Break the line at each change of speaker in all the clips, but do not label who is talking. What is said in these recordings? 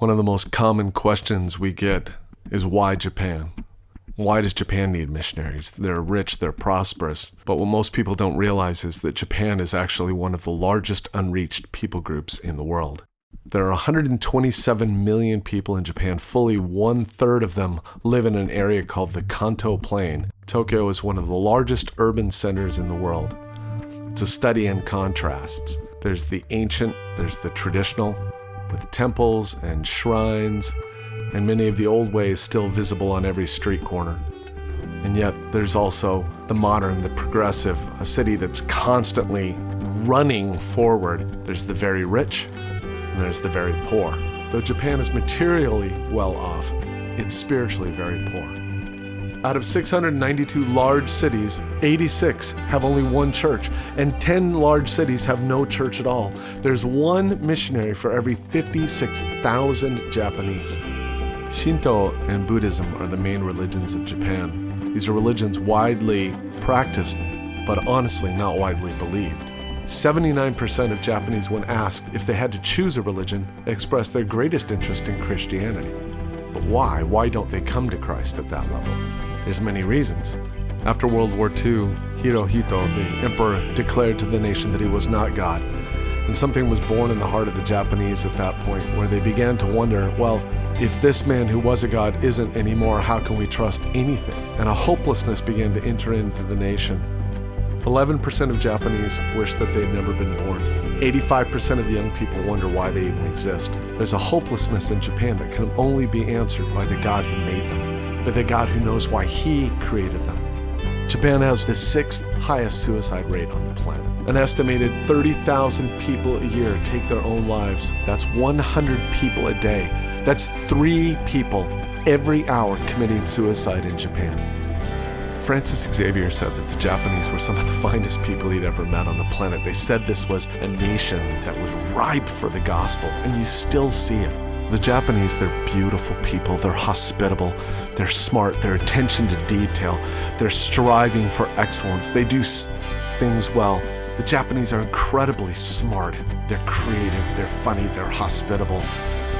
One of the most common questions we get is why Japan? Why does Japan need missionaries? They're rich, they're prosperous. But what most people don't realize is that Japan is actually one of the largest unreached people groups in the world. There are 127 million people in Japan. Fully 1/3 of them live in an area called the Kanto Plain. Tokyo is one of the largest urban centers in the world. It's a study in contrasts. There's the ancient, there's the traditional, with temples and shrines, and many of the old ways still visible on every street corner. And yet there's also the modern, the progressive, a city that's constantly running forward. There's the very rich, and there's the very poor. Though Japan is materially well off, it's spiritually very poor. Out of 692 large cities, 86 have only one church, and 10 large cities have no church at all. There's one missionary for every 56,000 Japanese. Shinto and Buddhism are the main religions of Japan. These are religions widely practiced, but honestly not widely believed. 79% of Japanese, when asked if they had to choose a religion, expressed their greatest interest in Christianity. But why? Why don't they come to Christ at that level? There's many reasons. After World War II, Hirohito, the emperor, declared to the nation that he was not God. And something was born in the heart of the Japanese at that point, where they began to wonder, well, if this man who was a god isn't anymore, how can we trust anything? And a hopelessness began to enter into the nation. 11% of Japanese wish that they'd never been born. 85% of the young people wonder why they even exist. There's a hopelessness in Japan that can only be answered by the God who made them, by the God who knows why He created them. Japan has the 6th highest suicide rate on the planet. An estimated 30,000 people a year take their own lives. That's 100 people a day. That's 3 people every hour committing suicide in Japan. Francis Xavier said that the Japanese were some of the finest people he'd ever met on the planet. They said this was a nation that was ripe for the gospel, and you still see it. The Japanese, they're beautiful people, they're hospitable, they're smart, their attention to detail, they're striving for excellence, they do things well. The Japanese are incredibly smart, they're creative, they're funny, they're hospitable.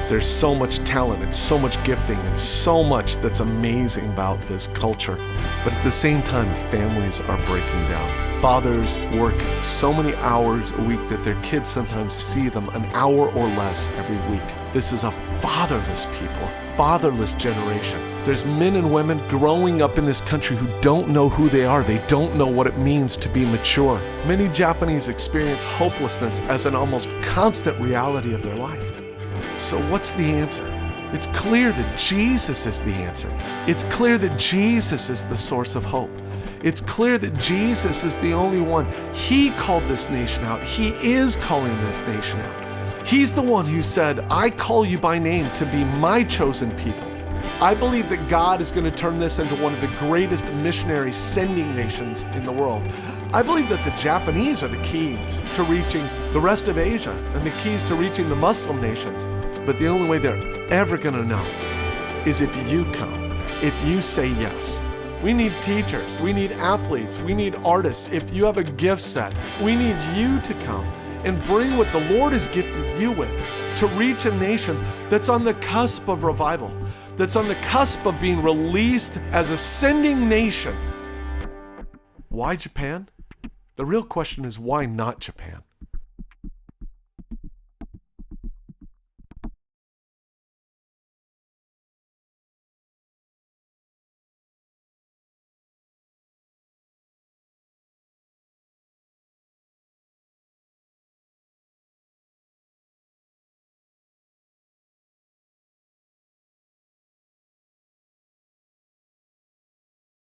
There's so much talent and so much gifting and so much that's amazing about this culture. But at the same time, families are breaking down. Fathers work so many hours a week that their kids sometimes see them an hour or less every week. This is a fatherless people, a fatherless generation. There's men and women growing up in this country who don't know who they are. They don't know what it means to be mature. Many Japanese experience hopelessness as an almost constant reality of their life. So what's the answer? It's clear that Jesus is the answer. It's clear that Jesus is the source of hope. It's clear that Jesus is the only one. He called this nation out. He is calling this nation out. He's the one who said, I call you by name to be my chosen people. I believe that God is going to turn this into one of the greatest missionary sending nations in the world. I believe that the Japanese are the key to reaching the rest of Asia and the keys to reaching the Muslim nations. But the only way they're ever going to know is if you come, if you say yes. We need teachers, we need athletes, we need artists. If you have a gift set, we need you to come and bring what the Lord has gifted you with to reach a nation that's on the cusp of revival, that's on the cusp of being released as a sending nation. Why Japan? The real question is, why not Japan?